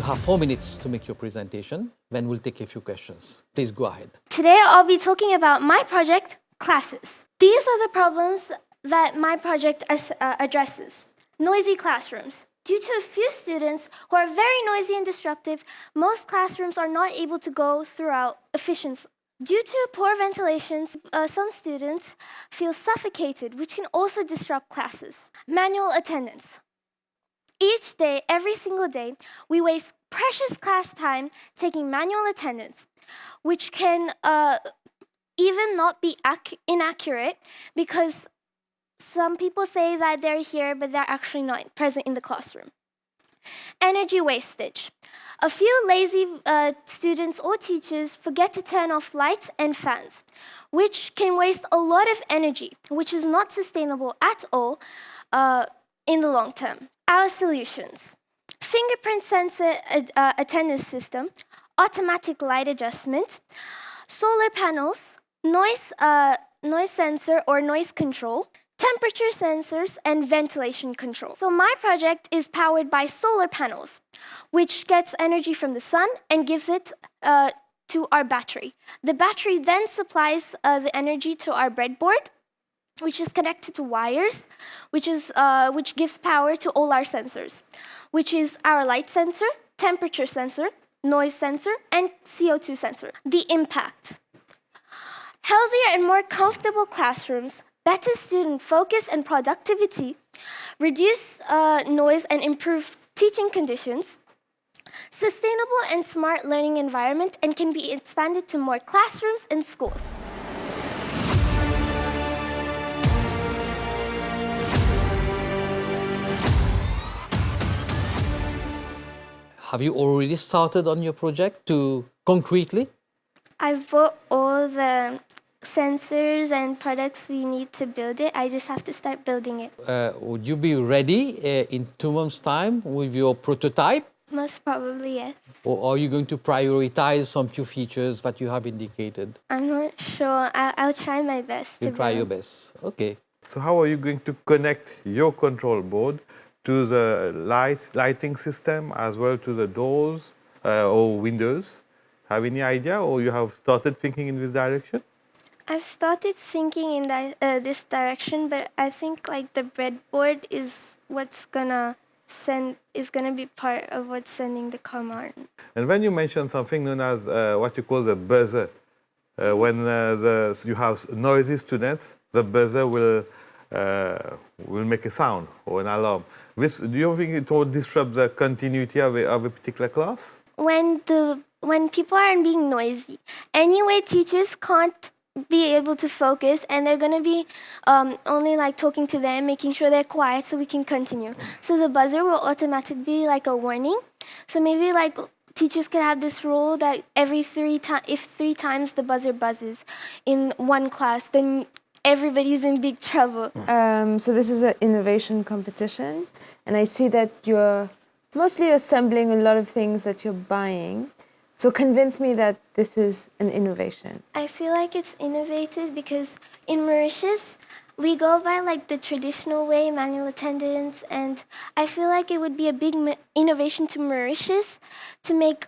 have 4 minutes to make your presentation. Then we'll take a few questions. Please go ahead. Today I'll be talking about my project, classes. These are the problems that my project addresses. Noisy classrooms. Due to a few students who are very noisy and disruptive, most classrooms are not able to go throughout efficiently. Due to poor ventilation, some students feel suffocated, which can also disrupt classes. Manual attendance. Each day, every single day, we waste precious class time taking manual attendance, which can even not be inaccurate because some people say that they're here, but they're actually not present in the classroom. Energy wastage. A few lazy students or teachers forget to turn off lights and fans, which can waste a lot of energy, which is not sustainable at all in the long term. Our solutions. Fingerprint sensor attendance system, automatic light adjustment, solar panels, noise sensor or noise control, temperature sensors, and ventilation control. So my project is powered by solar panels, which gets energy from the sun and gives it to our battery. The battery then supplies the energy to our breadboard, which is connected to wires, which gives power to all our sensors, which is our light sensor, temperature sensor, noise sensor, and CO2 sensor. The impact. Healthier and more comfortable classrooms, better student focus and productivity, reduce noise and improve teaching conditions, sustainable and smart learning environment, and can be expanded to more classrooms and schools. Have you already started on your project concretely? I've bought all the sensors and products we need to build it. I just have to start building it. Would you be ready in 2 months' time with your prototype? Most probably, yes. Or are you going to prioritize some few features that you have indicated? I'm not sure. I'll try my best. You'll try your best. Okay. So how are you going to connect your control board to the lighting system as well to the doors or windows? Have any idea, or you have started thinking in this direction? I've started thinking in this direction, but I think like the breadboard is what's gonna be part of what's sending the command. And when you mentioned something known as what you call the buzzer, when you have noisy students, the buzzer will make a sound or an alarm. Do you think it will disrupt the continuity of a particular class? When people aren't being noisy, anyway, teachers can't be able to focus, and they're going to be only like talking to them, making sure they're quiet so we can continue. So the buzzer will automatically be like a warning. So maybe like teachers could have this rule that if 3 times the buzzer buzzes in one class, then everybody's in big trouble. So this is an innovation competition, and I see that you're mostly assembling a lot of things that you're buying. So convince me that this is an innovation. I feel like it's innovative because in Mauritius, we go by like the traditional way, manual attendance, and I feel like it would be a big innovation to Mauritius to make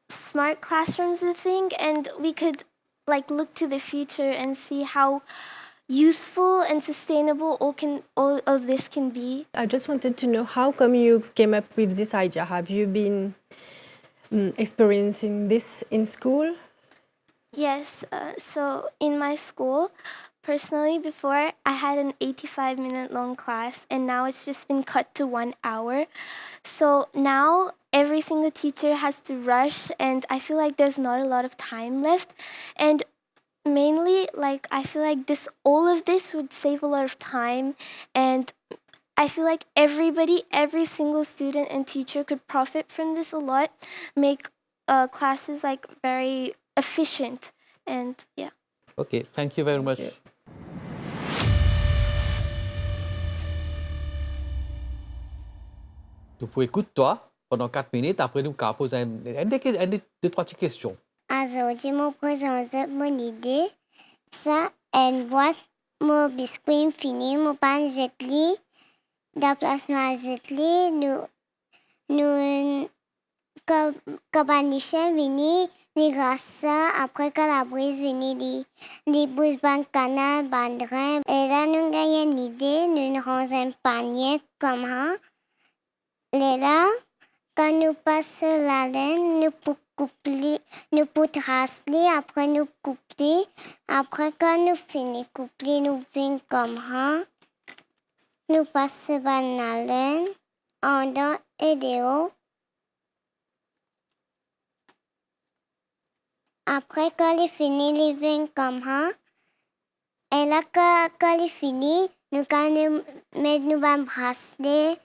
smart classrooms a thing, and we could like look to the future and see how useful and sustainable all of this can be. I just wanted to know how come you came up with this idea. Have you been experiencing this in school? Yes, so in my school, personally, before I had an 85-minute long class, and now it's just been cut to 1 hour. So now every single teacher has to rush, and I feel like there's not a lot of time left. And mainly, like, I feel like all of this would save a lot of time, and I feel like every single student and teacher could profit from this a lot, make classes like very efficient, and yeah. Okay, thank you very much. Donc, écoute-toi pendant 4 minutes, après nous poser deux, trois petites questions. Also, je me présente mon idée. Ça, elle voit mon biscuit fini, mon pain jetli, d'emplacement jetli, nous Cabanicien vini, li rasa, après que la brise vini, li bouge ban canal, ban drain. Et là, nous gagnons une idée, nous rangeons un panier comme ça. Et là, quand nous passons la laine, nous pouvons coupler, nous pouvons tracer, après nous couper. Après, quand nous finissons coupler, nous venons comme ça. Nous passons ban la laine, en dedans et dehors. Après, quand il finit, il vient comme ça. Et là, quand il finit, nous mettons un bracelet,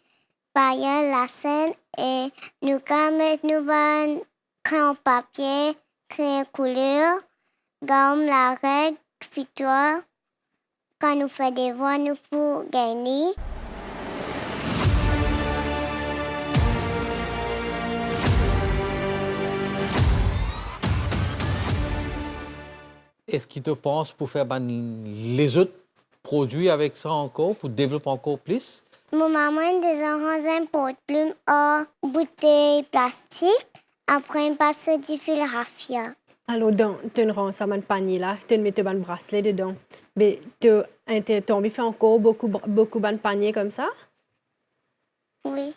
paillettes, lacets, et nous mettons un crayon papier, crayon couleur, gomme, la règle, fitoire. Quand nous faisons des voix, nous pouvons gagner. Est-ce qu'ils te pensent pour faire les autres produits avec ça encore, pour développer encore plus? Mon maman a un porte-plume en bouteille plastique. Après, il passe du fil raffia. Alors, tu rends ça dans le panier là, tu mets un bracelet dedans. Mais tu as envie de faire encore beaucoup de paniers comme ça? Oui,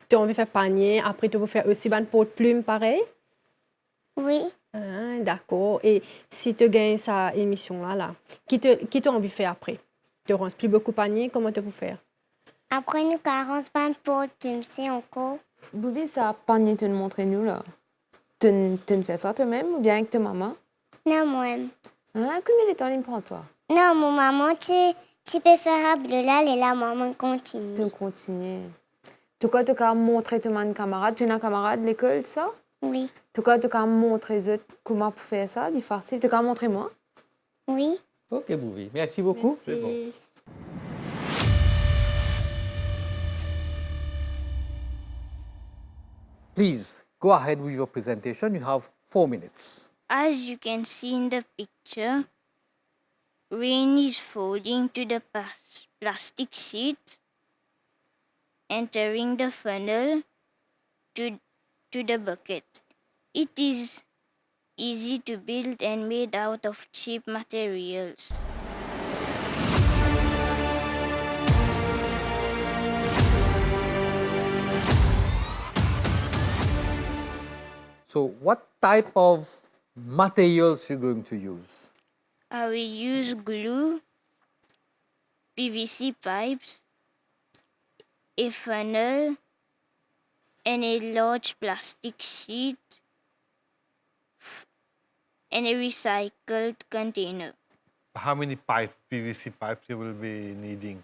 Tu as envie de faire panier, après tu peux faire aussi un porte-plume pareil? oui. Ah, d'accord. Et si tu gagnes sa émission là, qui t'a envie de faire après? Tu ne ranges plus beaucoup de paniers, comment tu peux faire? Après, nous carrons un porte-plume, c'est encore. Bouvi, ça panier te montrer nous là. Tu fais ça toi-même ou bien avec ta maman? Non, moi-même. Hein? Combien de temps il prend toi? Non, mon maman, tu peux faire un bleu là, et la maman continue. Tu continues. Tu as montré à un camarade, tu as un camarade de l'école, tout ça? Oui, Tu as montré aux autres comment pour faire ça, c'est facile. Tu as montré moi? oui. Ok, Bouvi. Merci beaucoup. C'est bon. Please, go ahead with your presentation. You have 4 minutes. As you can see in the picture, rain is falling to the plastic sheet, entering the funnel to the bucket. It is easy to build and made out of cheap materials. So, what type of materials you're going to use? I will use glue, PVC pipes, a funnel, and a large plastic sheet, and a recycled container. How many PVC pipes you will be needing?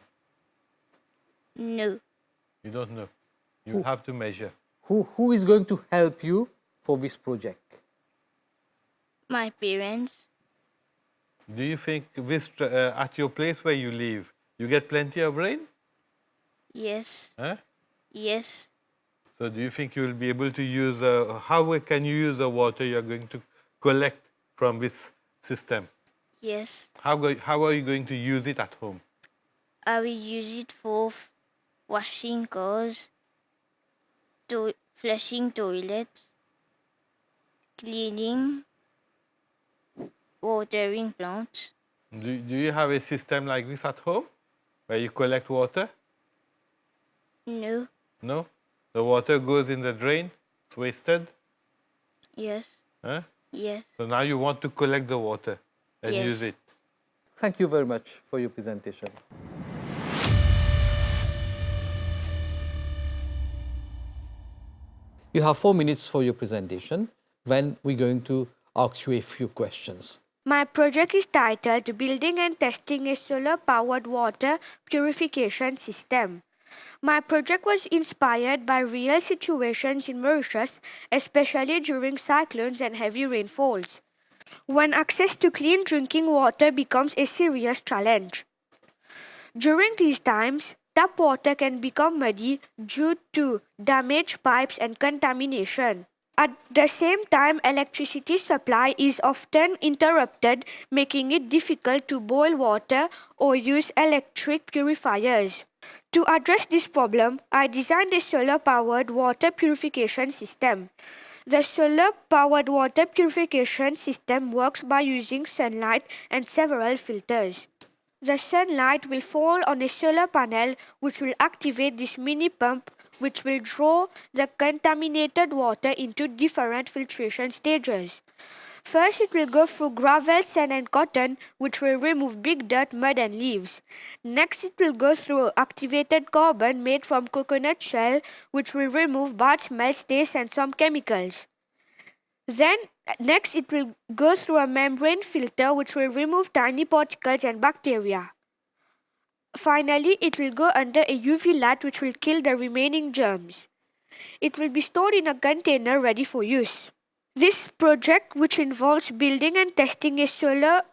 No. You don't know. You have to measure. Who is going to help you for this project? My parents. Do you think this at your place where you live, you get plenty of rain? Yes. Huh? Yes. So do you think you will be able to use, how can you use the water you are going to collect from this system? Yes. How are you going to use it at home? I will use it for washing cars, flushing toilets, cleaning, watering plants. Do you have a system like this at home where you collect water? No. No? The water goes in the drain, it's wasted? Yes. Huh? Yes. So now you want to collect the water and Yes. use it. Thank you very much for your presentation. You have 4 minutes for your presentation when we're going to ask you a few questions. My project is titled Building and Testing a Solar-Powered Water Purification System. My project was inspired by real situations in Mauritius, especially during cyclones and heavy rainfalls, when access to clean drinking water becomes a serious challenge. During these times, tap water can become muddy due to damaged pipes and contamination. At the same time, electricity supply is often interrupted, making it difficult to boil water or use electric purifiers. To address this problem, I designed a solar-powered water purification system. The solar-powered water purification system works by using sunlight and several filters. The sunlight will fall on a solar panel which will activate this mini pump which will draw the contaminated water into different filtration stages. First, it will go through gravel, sand and cotton which will remove big dirt, mud and leaves. Next, it will go through activated carbon made from coconut shell which will remove bad smells, taste and some chemicals. Then next it will go through a membrane filter which will remove tiny particles and bacteria. Finally, it will go under a UV light which will kill the remaining germs. It will be stored in a container ready for use. This project, which involves building and testing a solar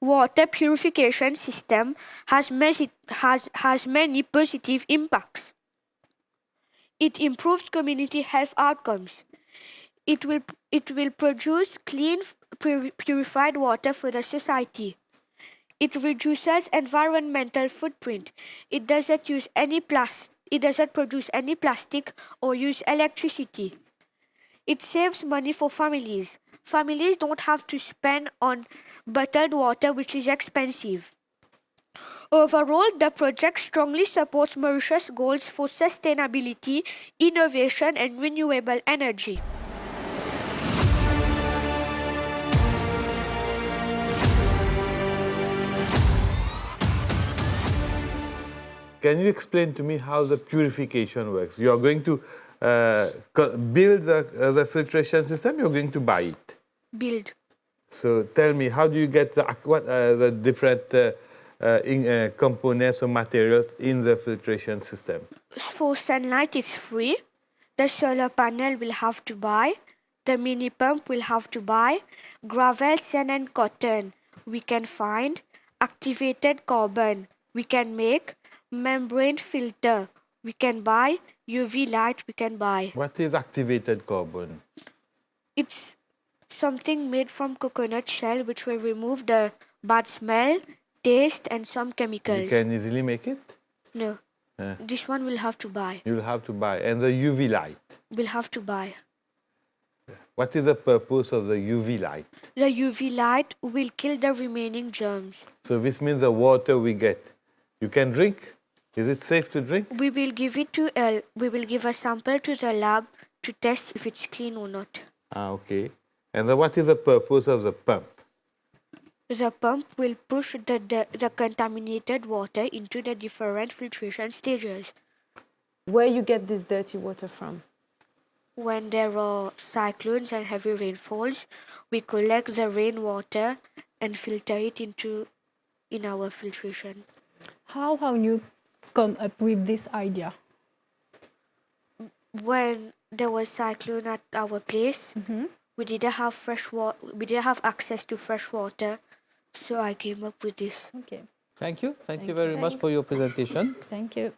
water purification system, has many positive impacts. It improves community health outcomes. It will produce clean, purified water for the society. It reduces environmental footprint. It doesn't produce any plastic or use electricity. It saves money for families. Families don't have to spend on bottled water, which is expensive. Overall, the project strongly supports Mauritius' goals for sustainability, innovation, and renewable energy. Can you explain to me how the purification works? You are going to build the filtration system, you're going to buy it? Build. So tell me, how do you get what are the different components or materials in the filtration system? For sunlight, it's free. The solar panel will have to buy. The mini pump will have to buy. Gravel, sand and cotton we can find. Activated carbon we can make. Membrane filter we can buy. UV light we can buy. What is activated carbon? It's something made from coconut shell which will remove the bad smell, taste and some chemicals. You can easily make it? No. This one we'll have to buy. You'll have to buy. And the UV light? We'll have to buy. What is the purpose of the UV light? The UV light will kill the remaining germs. So this means the water we get, you can drink? Is it safe to drink? We will give a sample to the lab to test if it's clean or not. Okay. And what is the purpose of the pump? The pump will push the contaminated water into the different filtration stages. Where you get this dirty water from? When there are cyclones and heavy rainfalls, we collect the rainwater and filter it in our filtration. How have you come up with this idea? When there was cyclone at our place, we didn't have we didn't have access to fresh water, so I came up with this. Okay. Thank you. Thank you very much for your presentation. Thank you.